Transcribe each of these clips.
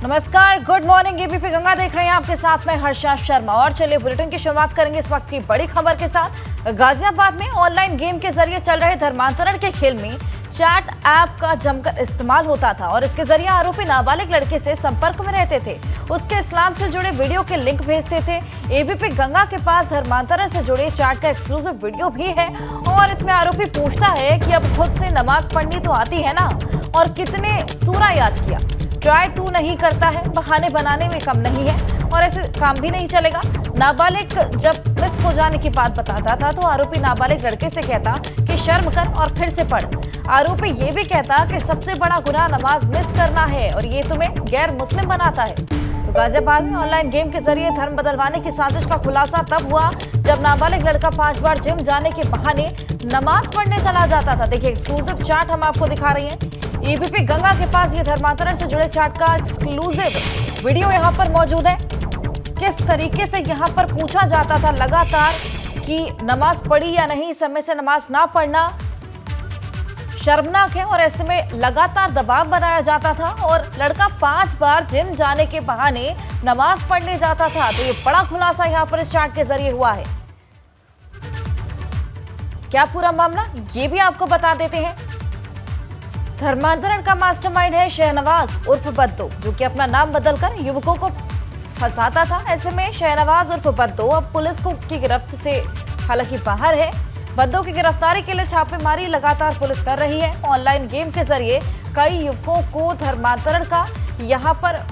नमस्कार, good morning. ABP Ganga देख रहे हैं, आपके साथ में हर्षा शर्मा। और चलिए बुलेटिन की शुरुआत करेंगे इस वक्त की बड़ी खबर के साथ। गाजियाबाद में ऑनलाइन गेम के जरिए चल रहे धर्मांतरण के खेल में चैट ऐप का जमकर इस्तेमाल होता था और इसके जरिए आरोपी नाबालिग लड़के से संपर्क में रहते थे, उसके इस्लाम से जुड़े वीडियो के लिंक भेजते थे। एबीपी गंगा के पास धर्मांतरण से जुड़े चैट का एक्सक्लूसिव वीडियो भी है और इसमें आरोपी पूछता है कि अब खुद से नमाज पढ़नी तो आती है ना, और कितने सूरा याद किया। ट्राई तू नहीं करता है, बहाने बनाने में कम नहीं है और ऐसे काम भी नहीं चलेगा। नाबालिग जब मिस हो जाने की बात बताता था तो आरोपी नाबालिग लड़के से कहता कि शर्म कर और फिर से पढ़। आरोपी ये भी कहता कि सबसे बड़ा गुनाह नमाज मिस करना है और ये तुम्हें गैर मुस्लिम बनाता है। तो गाजियाबाद में ऑनलाइन गेम के जरिए धर्म बदलवाने की साजिश का खुलासा तब हुआ जब नाबालिग लड़का 5 बार जिम जाने के बहाने नमाज पढ़ने चला जाता था। देखिए एक्सक्लूसिव चैट हम आपको दिखा रही हैं। एबीपी गंगा के पास ये धर्मांतरण से जुड़े चैट का एक्सक्लूसिव वीडियो यहाँ पर मौजूद है। किस तरीके से यहाँ पर पूछा जाता था लगातार कि नमाज पढ़ी या नहीं, समय से नमाज ना पढ़ना शर्मनाक है और ऐसे में लगातार दबाव बनाया जाता था और लड़का 5 बार जिम जाने के बहाने नमाज पढ़ने जाता था। तो ये बड़ा खुलासा यहाँ पर इस चैट के जरिए हुआ है। क्या पूरा मामला, ये भी आपको बता देते हैं। धर्मांतरण का मास्टरमाइंड है शहनवाज उर्फ बद्दो, जो कि अपना नाम बदलकर युवकों को फंसाता था। ऐसे में शहनवाज उर्फ बद्दो अब पुलिस की गिरफ्त से हालांकि बाहर है। बद्दो की गिरफ्तारी के लिए छापेमारी लगातार पुलिस कर रही है। ऑनलाइन गेम के जरिए कई युवकों को धर्मांतरण का यहाँ पर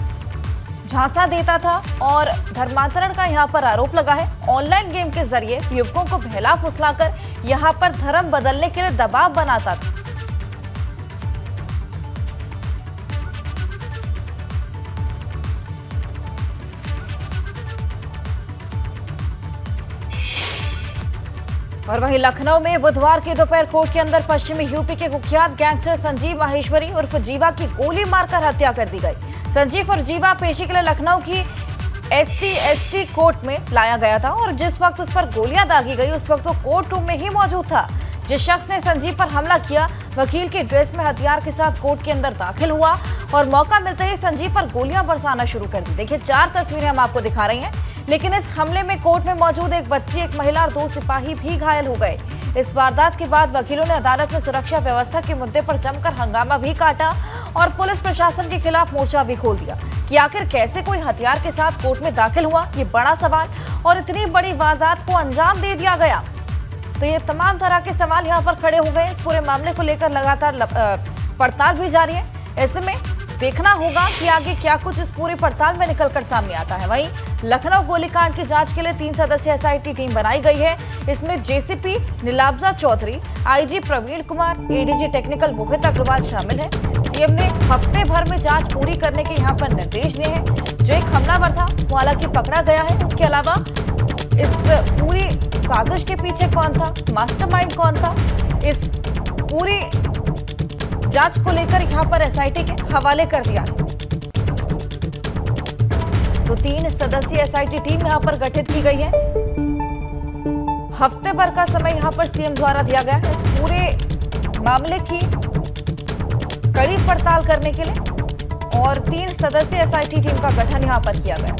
झांसा देता था और धर्मांतरण का यहाँ पर आरोप लगा है। ऑनलाइन गेम के जरिए युवकों को बहला फुसलाकर यहाँ पर धर्म बदलने के लिए दबाव बनाता था। और वहीं लखनऊ में बुधवार की दोपहर कोर्ट के अंदर पश्चिमी यूपी के कुख्यात गैंगस्टर संजीव माहेश्वरी उर्फ जीवा की गोली मारकर हत्या कर दी गई। संजीव और जीवा पेशी के लिए लखनऊ की SC/ST कोर्ट में लाया गया था और जिस वक्त उस पर गोलियां दागी गई उस वक्त वो कोर्ट रूम में ही मौजूद था। जिस शख्स ने संजीव पर हमला किया वकील की ड्रेस में हथियार के साथ कोर्ट के अंदर दाखिल हुआ और मौका मिलते ही संजीव पर गोलियां बरसाना शुरू कर दी। देखिए 4 तस्वीरें हम आपको दिखा रही हैं। लेकिन इस हमले में कोर्ट में मौजूद एक बच्ची, एक महिला और 2 सिपाही भी घायल हो गए। इस वारदात के बाद वकीलों ने अदालत में सुरक्षा व्यवस्था के मुद्दे पर जमकर हंगामा भी काटा और पुलिस प्रशासन के खिलाफ मोर्चा भी खोल दिया कि आखिर कैसे कोई हथियार के साथ कोर्ट में दाखिल हुआ, ये बड़ा सवाल, और इतनी बड़ी वारदात को अंजाम दे दिया गया। तो ये तमाम तरह के सवाल यहाँ पर खड़े हो गए। इस पूरे मामले को लेकर लगातार पड़ताल भी जारी है। ऐसे में देखना होगा कि आगे क्या कुछ इस पूरी पड़ताल में निकलकर सामने आता है। वहीं लखनऊ गोलीकांड की जांच के लिए 3 सदस्यीय SIT टीम बनाई गई है। इसमें JCP Nilabja Chaudhary, IG Praveen Kumar, ADG technical Mohit Agarwal शामिल है। सीएम ने हफ्ते भर में जांच पूरी करने के यहाँ पर निर्देश दिए हैं। जो एक हमलावर था वो हालांकि पकड़ा गया है। उसके अलावा इस पूरी साजिश के पीछे कौन था, मास्टरमाइंड कौन था, इस पूरी जांच को लेकर यहाँ पर SIT के हवाले कर दिया है। तो 3 सदस्यीय SIT टीम यहाँ पर गठित की गई है। हफ्ते भर का समय यहाँ पर सीएम द्वारा दिया गया है इस पूरे मामले की कड़ी पड़ताल करने के लिए और 3 सदस्यीय SIT टीम का गठन यहाँ पर किया गया।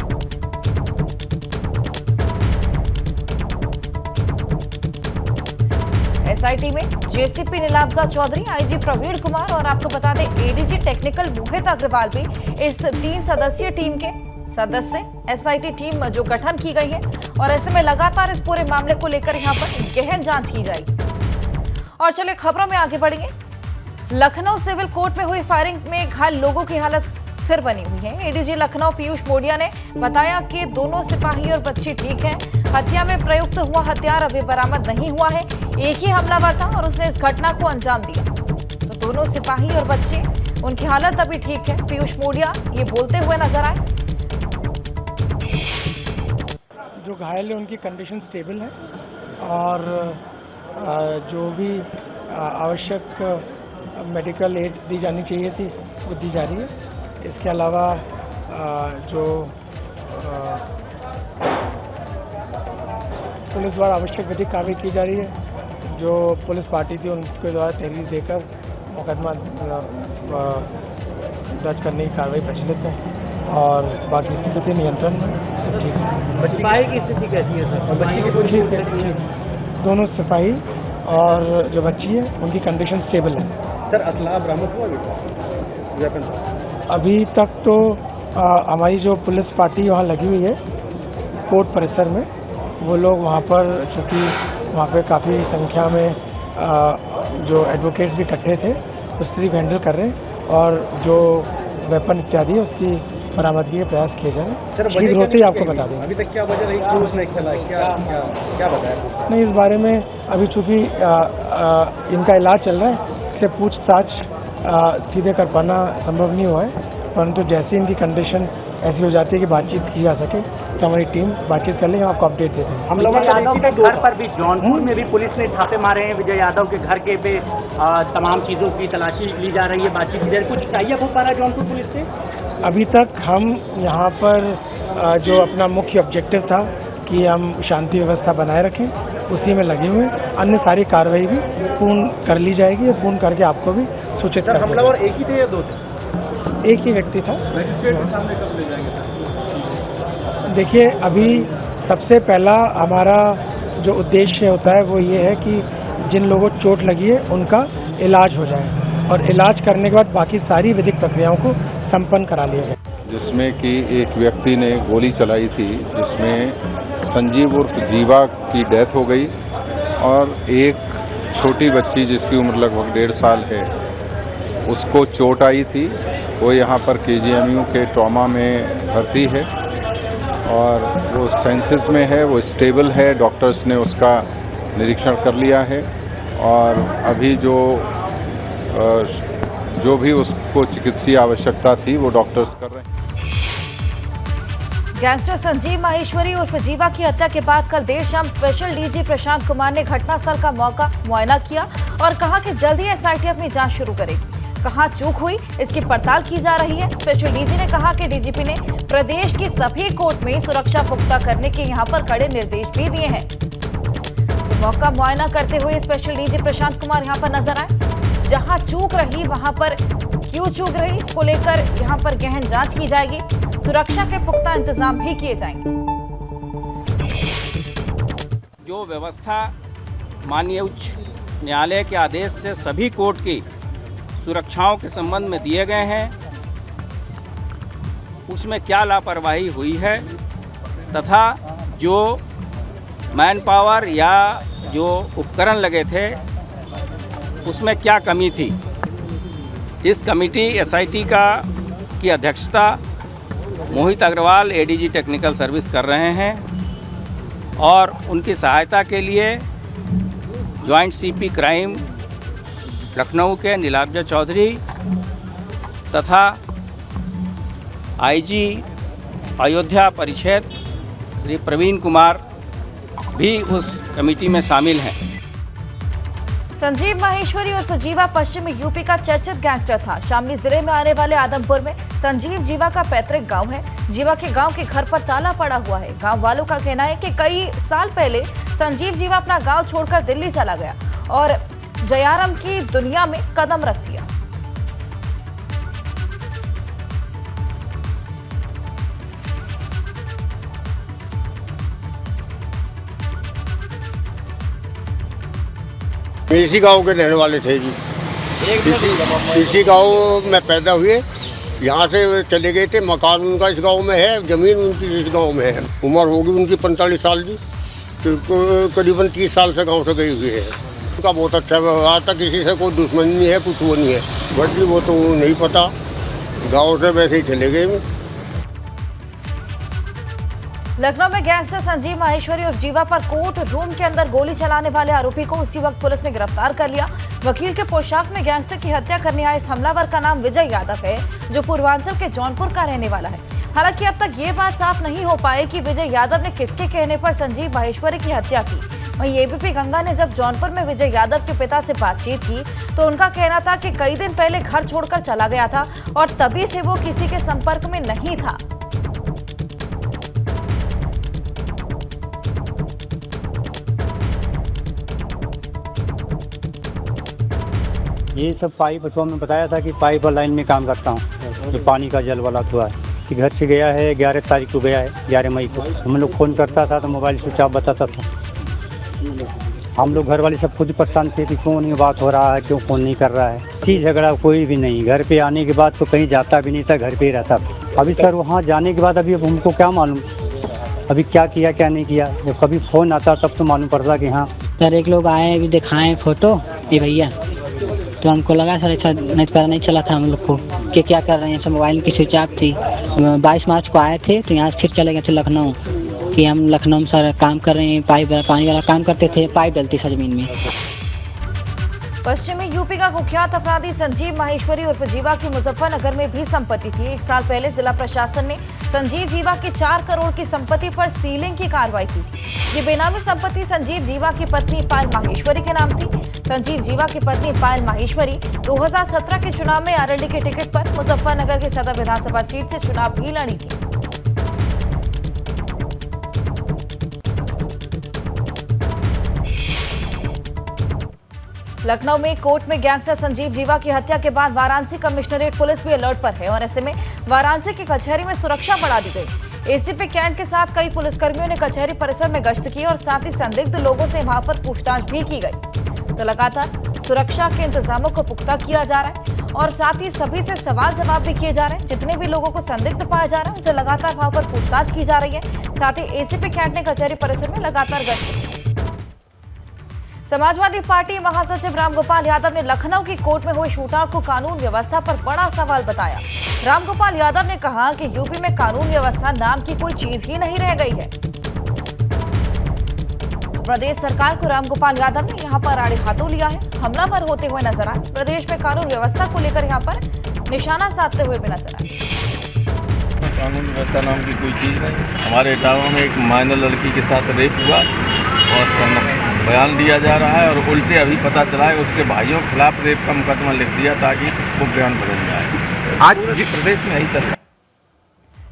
SIT में JCP नीलाब्जा चौधरी, IG प्रवीण कुमार और आपको बता दें ADG टेक्निकल मोहित अग्रवाल भी इस 3 सदस्यीय टीम के सदस्य। SIT टीम जो गठन की गई है और ऐसे में लगातार इस पूरे मामले को लेकर यहाँ पर गहन जांच की जाएगी। और चलिए खबरों में आगे बढ़ेंगे। लखनऊ सिविल कोर्ट में हुई फायरिंग में घायल लोगों की हालत स्थिर बनी हुई है। ADG लखनऊ पीयूष मोडिया ने बताया कि दोनों सिपाही और बच्ची ठीक हैं। हत्या में प्रयुक्त हुआ हथियार अभी बरामद नहीं हुआ है। एक ही हमलावर था और उसने इस घटना को अंजाम दिया। तो दोनों सिपाही और बच्चे, उनकी हालत अभी ठीक है। पीयूष मोडिया ये बोलते हुए नजर आए। जो घायल है उनकी कंडीशन स्टेबल है और जो भी आवश्यक मेडिकल एड दी जानी चाहिए थी वो दी जा रही है। इसके अलावा जो पुलिस द्वारा आवश्यक विधिक कार्रवाई की जा रही है। जो पुलिस पार्टी थी उनके द्वारा तहरीर देकर मुकदमा दर्ज करने की कार्रवाई प्रचलित है। और बाकी स्थिति नियंत्रण में ठीक है। सिपाही की स्थिति कैसी है सर? बच्ची की पूरी ठीक है, ठीक। दोनों सिपाही और जो बच्ची है उनकी कंडीशन स्टेबल है। सर असला बरामद हुआ वेपन? अभी तक तो हमारी जो पुलिस पार्टी वहाँ लगी हुई है कोर्ट परिसर में, वो लोग वहाँ पर, चूँकि वहाँ पे काफ़ी संख्या में जो एडवोकेट्स भी इकट्ठे थे, उस स्थिति को हैंडल कर रहे हैं और जो वेपन इत्यादि है उसकी बरामदगी के प्रयास किए जाएँ। शीघ्र होते ही आपको बता देंगे। अभी तक क्या वजह रही क्यों उसने चला, क्या बताया? नहीं, इस बारे में अभी चूँकि इनका इलाज चल रहा है, इससे पूछताछ सीधे कर पाना संभव नहीं हुआ है, परंतु जैसे इनकी कंडीशन ऐसी हो जाती है कि बातचीत की जा सके तो हमारी टीम बातचीत कर लेंगे, आपको अपडेट देते हैं। हम लोगों यादव के घर पर भी जौनपुर में भी पुलिस ने छापे मारे हैं। विजय यादव के घर के पे तमाम चीज़ों की तलाशी ली जा रही है, बातचीत की जा रही है। कुछ चाहिए हो पा रहा है जौनपुर पुलिस से? अभी तक हम यहाँ पर जो अपना मुख्य ऑब्जेक्टिव था कि हम शांति व्यवस्था बनाए रखें, उसी में लगे हुए हैं। अन्य सारी कार्रवाई भी पूर्ण कर ली जाएगी, पूर्ण करके आपको भी सूचित कर देंगे। हमलावर एक ही थे या दो थे? एक ही व्यक्ति था। मजिस्ट्रेट के सामने कब ले जाएंगे? देखिए, अभी सबसे पहला हमारा जो उद्देश्य होता है वो ये है कि जिन लोगों को चोट लगी है उनका इलाज हो जाए और इलाज करने के बाद बाकी सारी विधिक प्रक्रियाओं को संपन्न करा लिया जाए। जिसमें कि एक व्यक्ति ने गोली चलाई थी, जिसमें संजीव उर्फ जीवा की डेथ हो गई और एक छोटी बच्ची जिसकी उम्र लगभग 1.5 साल है, उसको चोट आई थी। वो यहाँ पर KGMU के ट्रॉमा में भर्ती है और वो सेंसेस में है, वो स्टेबल है। डॉक्टर्स ने उसका निरीक्षण कर लिया है और अभी जो भी उसको चिकित्सीय आवश्यकता थी वो डॉक्टर्स कर रहे हैं। गैंगस्टर संजीव माहेश्वरी उर्फ जीवा की हत्या के बाद कल देर शाम स्पेशल डीजी प्रशांत कुमार ने घटनास्थल का मुआयना किया और कहा कि जल्द ही SIT अपनी जांच शुरू करेगी। कहां चूक हुई, इसकी पड़ताल की जा रही है। स्पेशल डीजी ने कहा कि DGP ने प्रदेश की सभी कोर्ट में सुरक्षा पुख्ता करने के यहां पर कड़े निर्देश भी दिए हैं। तो मौका मुआयना करते हुए स्पेशल डीजी प्रशांत कुमार यहां पर नजर आए। जहां चूक रही वहां पर क्यों चूक रही, इसको लेकर यहां पर गहन जांच की जाएगी। सुरक्षा के पुख्ता इंतजाम भी किए जाएंगे। जो व्यवस्था माननीय उच्च न्यायालय के आदेश से सभी कोर्ट की सुरक्षाओं के संबंध में दिए गए हैं, उसमें क्या लापरवाही हुई है तथा जो मैन पावर या जो उपकरण लगे थे उसमें क्या कमी थी। इस कमेटी SIT की अध्यक्षता Mohit Agarwal ADG technical service कर रहे हैं और उनकी सहायता के लिए जॉइंट CP क्राइम लखनऊ के नीलाब्जा चौधरी तथा IG अयोध्या परिक्षेत्र श्री प्रवीण कुमार भी उस कमेटी में शामिल हैं। संजीव माहेश्वरी उर्फ जीवा पश्चिमी यूपी का चर्चित गैंगस्टर था। शामली जिले में आने वाले आदमपुर में संजीव जीवा का पैतृक गांव है। जीवा के गांव के घर पर ताला पड़ा हुआ है। गांव वालों का कहना है कि कई साल पहले संजीव जीवा अपना गांव छोड़कर दिल्ली चला गया और जयाराम की दुनिया में कदम रख दिया। इसी गांव के रहने वाले थे जी। इसी गांव में पैदा हुए, यहाँ से चले गए थे। मकान उनका इस गांव में है, जमीन उनकी इस गांव में है। उम्र होगी उनकी 45 साल की, तो करीबन 30 साल से गांव से गए हुए हैं। उनका बहुत अच्छा व्यवहार था, किसी से कोई दुश्मनी नहीं है, कुछ वो नहीं है। बट वो तो नहीं पता, गाँव से वैसे ही चले गए। लखनऊ में गैंगस्टर संजीव माहेश्वरी और जीवा पर कोर्ट रूम के अंदर गोली चलाने वाले आरोपी को उसी वक्त पुलिस ने गिरफ्तार कर लिया। वकील के पोशाक में गैंगस्टर की हत्या करने आए इस हमलावर का नाम विजय यादव है, जो पूर्वांचल के जौनपुर का रहने वाला है। हालांकि अब तक ये बात साफ नहीं हो पाई कि विजय यादव ने किसके कहने पर संजीव माहेश्वरी की हत्या की। वहीं ABP गंगा ने जब जौनपुर में विजय यादव के पिता से बातचीत की तो उनका कहना था कि कई दिन पहले घर छोड़कर चला गया था और तभी से वो किसी के संपर्क में नहीं था। ये सब पाइप तो हमें बताया था कि पाइप लाइन में काम करता हूँ, जो पानी का जल वाला हुआ है। कि घर से गया है, 11 तारीख को गया है, 11 मई को। हम लोग फ़ोन करता था तो मोबाइल स्विच ऑफ बताता था। हम लोग घर वाले सब खुद परेशान थे कि क्यों नहीं बात हो रहा है, क्यों फ़ोन नहीं कर रहा है। की झगड़ा कोई भी नहीं, घर पे आने के बाद तो कहीं जाता भी नहीं था, घर पे ही रहता था। अभी सर वहाँ जाने के बाद अभी अब हमको क्या मालूम अभी क्या किया क्या नहीं किया। जब कभी फ़ोन आता तब तो मालूम पड़ता कि हाँ। सर एक लोग आए अभी दिखाएं फ़ोटो ये भैया, तो हमको लगा सर अच्छा नहीं पता नहीं चला था हम लोग को कि क्या कर रहे हैं। सब मोबाइल की स्विच ऑफ थी। 22 मार्च को आए थे तो यहाँ से फिर चले गए थे लखनऊ कि हम लखनऊ में सर काम कर रहे हैं, पाइप पानी वाला काम करते थे, पाइप डलती था ज़मीन में। पश्चिमी यूपी का कुख्यात अपराधी संजीव माहेश्वरी उर्फ जीवा की मुजफ्फरनगर में भी संपत्ति थी। 1 साल पहले जिला प्रशासन ने संजीव जीवा की 4 करोड़ की संपत्ति पर सीलिंग की कार्रवाई की। ये बेनामी संपत्ति संजीव जीवा की पत्नी पायल माहेश्वरी के नाम थी। संजीव जीवा की पत्नी पायल माहेश्वरी 2017 के चुनाव में आरएलडी के टिकट पर मुजफ्फरनगर की सदर विधानसभा सीट से चुनाव भी लड़ी थी। लखनऊ में कोर्ट में गैंगस्टर संजीव जीवा की हत्या के बाद वाराणसी कमिश्नरेट पुलिस भी अलर्ट पर है और ऐसे में वाराणसी की कचहरी में सुरक्षा बढ़ा दी गई। एसीपी कैंट के साथ कई पुलिसकर्मियों ने कचहरी परिसर में गश्त की और साथ ही संदिग्ध लोगों से वहां पर पूछताछ भी की गई। तो लगातार सुरक्षा के इंतजामों को पुख्ता किया जा रहा है और साथ ही सभी से सवाल जवाब भी किए जा रहे हैं। जितने भी लोगों को संदिग्ध पाया जा रहा है उनसे लगातार वहां पर पूछताछ की जा रही है। साथ ही एसीपी कैंट ने कचहरी परिसर में लगातार गश्त की। समाजवादी पार्टी महासचिव रामगोपाल यादव ने लखनऊ की कोर्ट में हुए शूटआउट को कानून व्यवस्था पर बड़ा सवाल बताया। रामगोपाल यादव ने कहा कि यूपी में कानून व्यवस्था नाम की कोई चीज ही नहीं रह गई है। प्रदेश सरकार को रामगोपाल यादव ने यहां पर आड़े हाथों लिया है, हमलावर होते हुए नजर आए। प्रदेश में कानून व्यवस्था को लेकर यहां पर निशाना साधते हुए भी नजर आए। कानून व्यवस्था नाम की कोई चीज नहीं। हमारे इटावा में एक माइनर लड़की के साथ रेप हुआ और उसका बयान दिया जा रहा है और उल्टे अभी पता चला है उसके भाइयों के खिलाफ रेप का मुकदमा लिख दिया ताकि वो बयान बदल जाए। आज प्रदेश में यही चल रहा है।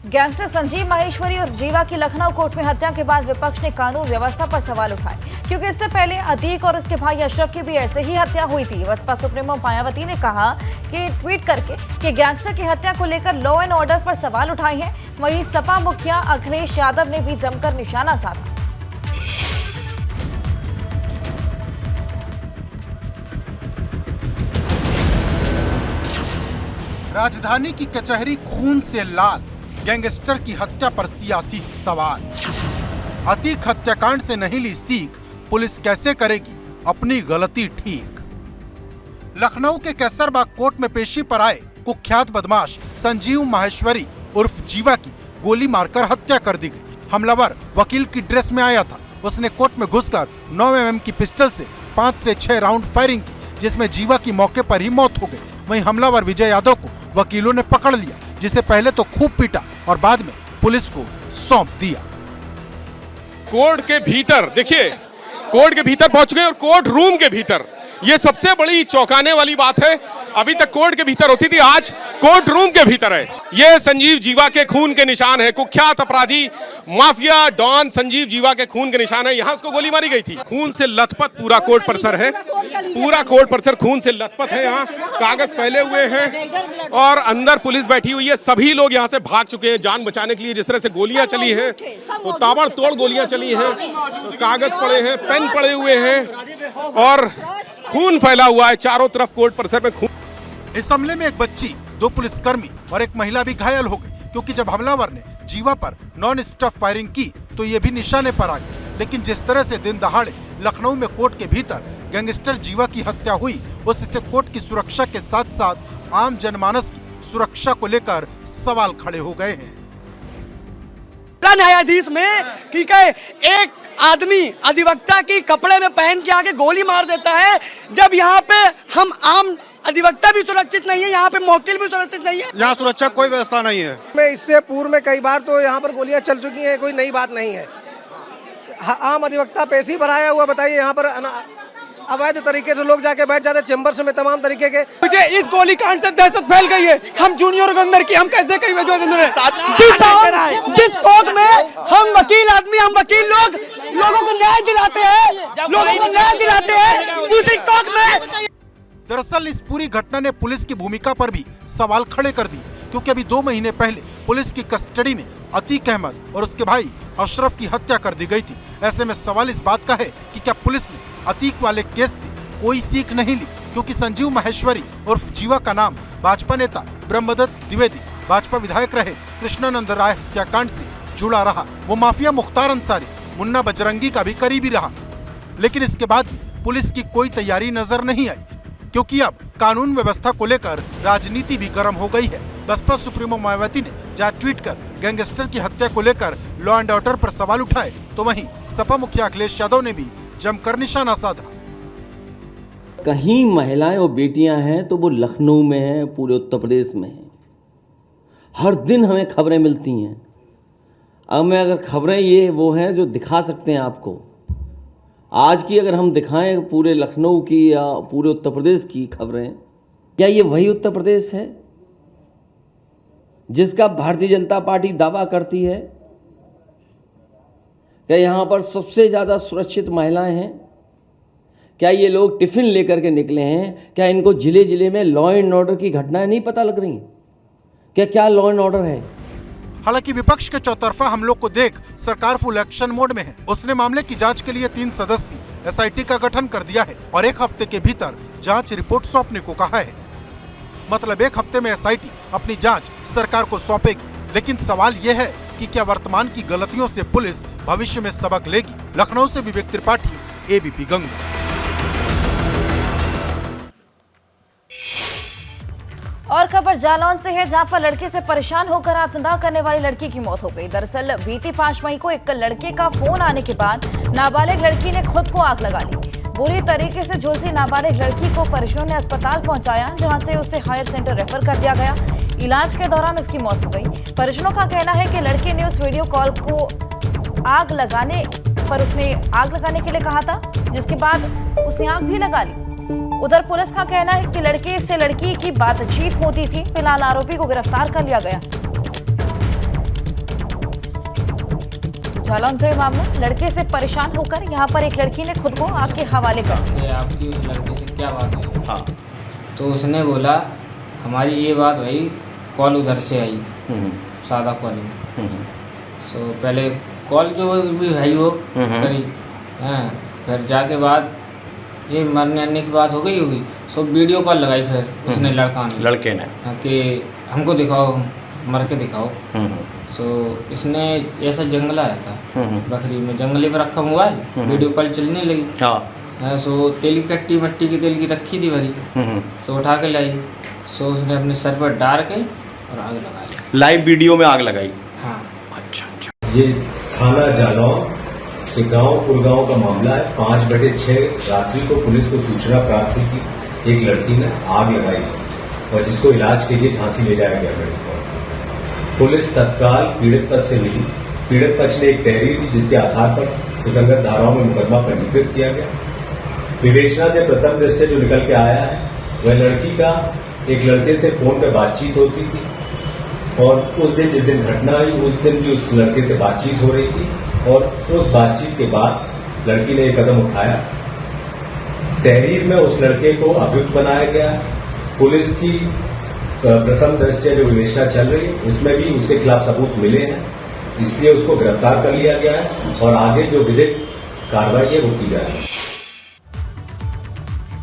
गैंगस्टर संजीव माहेश्वरी और जीवा की लखनऊ कोर्ट में हत्या के बाद विपक्ष ने कानून व्यवस्था पर सवाल उठाए, क्योंकि इससे पहले अतीक और उसके भाई अशरफ की भी ऐसे ही हत्या हुई थी। बसपा सुप्रीमो मायावती ने कहा कि ट्वीट करके कि गैंगस्टर की हत्या को लेकर लॉ एंड ऑर्डर पर सवाल उठाए हैं। वहीं सपा मुखिया अखिलेश यादव ने भी जमकर निशाना साधा। राजधानी की कचहरी खून से लाल, गैंगस्टर की हत्या पर सियासी सवाल। अतीक हत्याकांड से नहीं ली सीख, पुलिस कैसे करेगी अपनी गलती ठीक। लखनऊ के कैसरबाग कोर्ट में पेशी पर आए कुख्यात बदमाश संजीव माहेश्वरी उर्फ जीवा की गोली मारकर हत्या कर दी गई। हमलावर वकील की ड्रेस में आया था। उसने कोर्ट में घुसकर 9 mm की पिस्टल से 5 से 6 राउंड फायरिंग की, जिसमें जीवा की मौके पर ही मौत हो गई। वहीं हमलावर विजय यादव को वकीलों ने पकड़ लिया, जिसे पहले तो खूब पीटा और बाद में पुलिस को सौंप दिया। कोर्ट के भीतर देखिए, कोर्ट के भीतर पहुंच गए और कोर्ट रूम के भीतर, ये सबसे बड़ी चौंकाने वाली बात है। अभी तक कोर्ट के भीतर होती थी, आज कोर्ट रूम के भीतर है। ये संजीव जीवा के खून के निशान है। कुख्यात अपराधी माफिया डॉन संजीव जीवा के खून के निशान है। यहाँ उसको गोली मारी गई थी। खून से लथपथ पूरा कोर्ट परिसर है, पूरा कोर्ट परिसर खून से लथपथ है। यहाँ कागज फैले हुए हैं और अंदर पुलिस बैठी हुई है। सभी लोग यहाँ से भाग चुके हैं जान बचाने के लिए। जिस तरह से गोलियां चली हैं, वो ताबड़तोड़ गोलियां चली हैं, कागज पड़े हैं, पेन पड़े हुए हैं और खून फैला हुआ है चारों तरफ कोर्ट परिसर में खून। इस हमले में एक बच्ची, 2 पुलिसकर्मी और एक महिला भी घायल हो गई, क्योंकि जब हमलावर ने जीवा पर नॉन स्टॉप फायरिंग की तो ये भी निशाने पर आ गई। लेकिन जिस तरह से दिन दहाड़े लखनऊ में कोर्ट के भीतर गैंगस्टर जीवा की हत्या हुई, उससे कोर्ट की सुरक्षा के साथ साथ आम जनमानस की सुरक्षा को लेकर सवाल खड़े हो गए हैं। न्यायाधीश में ठीक है, एक आदमी अधिवक्ता की कपड़े में पहन के आके गोली मार देता है, जब यहाँ पे हम आम अधिवक्ता भी सुरक्षित नहीं है, यहाँ पे मौकिल भी सुरक्षित नहीं है। यहाँ सुरक्षा कोई व्यवस्था नहीं है। मैं इससे पूर्व में कई बार तो यहाँ पर गोलियां चल चुकी हैं, कोई नई बात नहीं है। आम अधिवक्ता पेशी पर आया हुआ, बताइए यहाँ पर अवैध तरीके से लोग जाके बैठ जाते चेम्बर में, तमाम तरीके के। मुझे इस गोलीकांड से दहशत फैल गई है। हम जूनियर के अंदर की हम कैसे करेंगे? जिस कोर्ट में हम वकील आदमी, हम वकील लोगों को न्याय दिलाते हैं, उसी कोर्ट में। दरअसल इस पूरी घटना ने पुलिस की भूमिका पर भी सवाल खड़े कर दिए, क्योंकि अभी 2 महीने पहले पुलिस की कस्टडी में अतीक अहमद और उसके भाई अशरफ की हत्या कर दी गई थी। ऐसे में सवाल इस बात का है कि क्या पुलिस ने अतीक वाले केस से कोई सीख नहीं ली, क्योंकि संजीव माहेश्वरी उर्फ जीवा का नाम भाजपा नेता ब्रह्मदत्त द्विवेदी, भाजपा विधायक रहे कृष्णानंद राय हत्याकांड से जुड़ा रहा। वो माफिया मुख्तार अंसारी, मुन्ना बजरंगी का भी करीबी रहा। लेकिन इसके बाद भी पुलिस की कोई तैयारी नजर नहीं आई, क्योंकि अब कानून व्यवस्था को लेकर राजनीति भी गर्म हो गई है। बसपा सुप्रीमो मायावती ने जहां ट्वीट कर गैंगस्टर की हत्या को लेकर लॉ एंड ऑर्डर पर सवाल उठाए, तो वहीं सपा मुखिया अखिलेश यादव ने भी जमकर निशाना साधा। कहीं महिलाएं और बेटियां हैं तो वो लखनऊ में हैं, पूरे उत्तर प्रदेश में हैं। हर दिन हमें खबरें मिलती हैं। अब मैं अगर खबरें ये वो हैं जो दिखा सकते हैं आपको, आज की अगर हम दिखाएं पूरे लखनऊ की या पूरे उत्तर प्रदेश की खबरें, क्या ये वही उत्तर प्रदेश है जिसका भारतीय जनता पार्टी दावा करती है? क्या यहाँ पर सबसे ज़्यादा सुरक्षित महिलाएं हैं? क्या ये लोग टिफिन लेकर के निकले हैं? क्या इनको जिले जिले में लॉ एंड ऑर्डर की घटनाएं नहीं पता लग रही? क्या लॉ एंड ऑर्डर है? हालांकि विपक्ष के चौतरफा हमलों को देख सरकार फुल एक्शन मोड में है। उसने मामले की जांच के लिए 3 सदस्यीय एसआईटी का गठन कर दिया है और 1 हफ्ते के भीतर जांच रिपोर्ट सौंपने को कहा है। मतलब 1 हफ्ते में एसआईटी अपनी जांच सरकार को सौंपेगी। लेकिन सवाल यह है कि क्या वर्तमान की गलतियों से पुलिस भविष्य में सबक लेगी? लखनऊ से विवेक त्रिपाठी, एबीपी गंगा। और खबर जालौन से है, जहां पर लड़के से परेशान होकर आत्मदाह करने वाली लड़की की मौत हो गई। दरअसल बीती 5 मई को एक लड़के का फोन आने के बाद नाबालिग लड़की ने खुद को आग लगा ली। बुरी तरीके से झुलसी नाबालिग लड़की को परिजनों ने अस्पताल पहुंचाया, जहां से उसे हायर सेंटर रेफर कर दिया गया। इलाज के दौरान उसकी मौत हो गई। परिजनों का कहना है कि लड़के ने उस वीडियो कॉल को आग लगाने के लिए कहा था, जिसके बाद उसने आग भी लगा ली। उधर पुलिस का कहना है कि लड़के से लड़की की बातचीत होती थी। फिलहाल आरोपी को गिरफ्तार कर लिया गया। तो जालौन का मामला, लड़के से परेशान होकर यहां पर एक लड़की ने खुद को आग के हवाले कर दिया। आपकी उस लड़के से क्या बात है? हाँ। तो उसने बोला हमारी ये बात भाई कॉल उधर से आई, सादा कॉल। सो पहले कॉल जो भी भाई वो करी, फिर जाके बाद ये मरने आने की बात हो गई होगी, सो वीडियो कॉल लगाई फिर उसने लड़के ने कि हमको दिखाओ, मर के दिखाओ। सो इसने ऐसा जंगला आया था बकरी में, जंगले पर रखा मोबाइल, वीडियो कॉल चलने लगी। सो तेल की कट्टी मट्टी की तेल की रखी थी भरी, सो उठा के लाई। सो उसने अपने सर पर डाल के और आग लगाई। लाइव वीडियो में आग लगाई? हाँ। अच्छा। ये थाना जालौन के गांव कुलगांव का मामला है। 5/6 रात्रि को पुलिस को सूचना प्राप्त हुई कि एक लड़की ने आग लगाई और जिसको इलाज के लिए झांसी ले जाया गया मेडिकल। पुलिस तत्काल पीड़ित पक्ष से मिली। पीड़ित पक्ष ने एक तहरीर दी, जिसके आधार पर सुसंगत धाराओं में मुकदमा पंजीकृत किया गया। विवेचना से प्रथम दृष्टया जो निकल के आया है, वह लड़की का एक लड़के से फोन पर बातचीत होती थी और उस दिन जिस दिन घटना हुई उस दिन भी उस लड़के से बातचीत हो रही थी और उस बातचीत के बाद लड़की ने एक कदम उठाया। तहरीर में उस लड़के को अभियुक्त बनाया गया। पुलिस की प्रथम दृष्टया जो विवेचना चल रही है उसमें भी उसके खिलाफ सबूत मिले हैं, इसलिए उसको गिरफ्तार कर लिया गया है और आगे जो विधिक कार्रवाई है वो की जा रही है।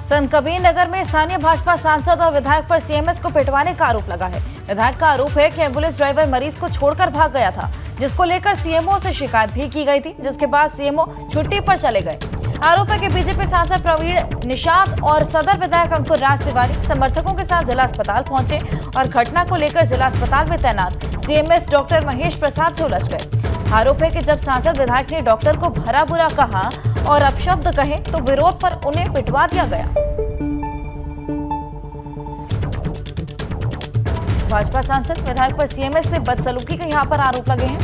संत कबीर नगर में स्थानीय भाजपा सांसद और विधायक पर सीएमएस को पिटवाने का आरोप लगा है। विधायक का आरोप है कि एम्बुलेंस ड्राइवर मरीज को छोड़कर भाग गया था, जिसको लेकर सीएमओ से शिकायत भी की गई थी, जिसके बाद सीएमओ छुट्टी पर चले गए। आरोप है कि बीजेपी सांसद प्रवीण निषाद और सदर विधायक अंकुर राज तिवारी समर्थकों के साथ जिला अस्पताल पहुंचे और घटना को लेकर जिला अस्पताल में तैनात सीएमएस डॉक्टर महेश प्रसाद से उलझ गए। आरोप है कि जब सांसद विधायक ने डॉक्टर को भला बुरा कहा और अपशब्द कहे तो विरोध पर उन्हें पिटवा दिया गया। भाजपा सांसद विधायक पर सीएमएस से बदसलूकी के यहाँ पर आरोप लगे हैं।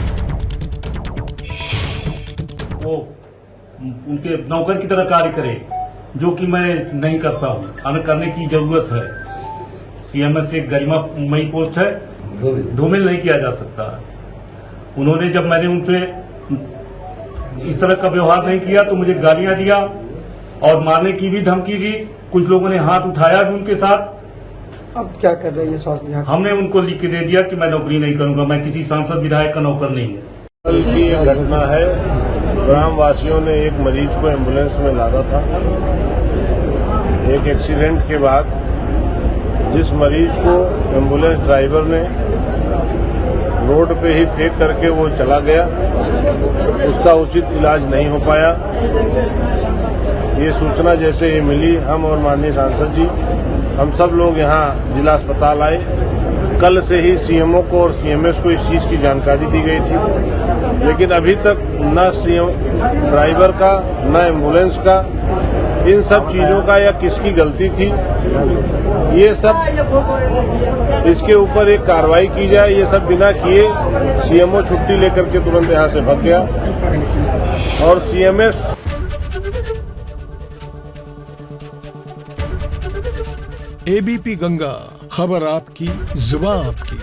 वो उनके नौकर की तरह कार्य करे, जो कि मैं नहीं करता हूँ। हमें करने की जरूरत है। सीएमएस एक गरिमामयी पोस्ट है, धूमिल नहीं किया जा सकता। उन्होंने जब मैंने उनसे इस तरह का व्यवहार नहीं किया तो मुझे गालियां दिया और मारने की भी धमकी दी। कुछ लोगों ने हाथ उठाया भी उनके साथ। अब क्या कर रहे हैं स्वास्थ्य विभाग? हमने उनको लिख के दे दिया कि मैं नौकरी नहीं करूंगा, मैं किसी सांसद विधायक का नौकर नहीं है। कल की एक घटना है, ग्राम वासियों ने एक मरीज को एम्बुलेंस में लादा था। एक एक्सीडेंट के बाद जिस मरीज को एम्बुलेंस ड्राइवर ने रोड पे ही फेंक करके वो चला गया, उसका उचित इलाज नहीं हो पाया। ये सूचना जैसे ही मिली, हम और माननीय सांसद जी हम सब लोग यहाँ जिला अस्पताल आए। कल से ही सीएमओ को और सीएमएस को इस चीज की जानकारी दी गई थी, लेकिन अभी तक न सीएम ड्राइवर का न एम्बुलेंस का, इन सब चीजों का या किसकी गलती थी, ये सब इसके ऊपर एक कार्रवाई की जाए। ये सब बिना किए सीएमओ छुट्टी लेकर के तुरंत यहाँ से भाग गया और सीएमएस। एबीपी गंगा, खबर आपकी, जुबान आपकी।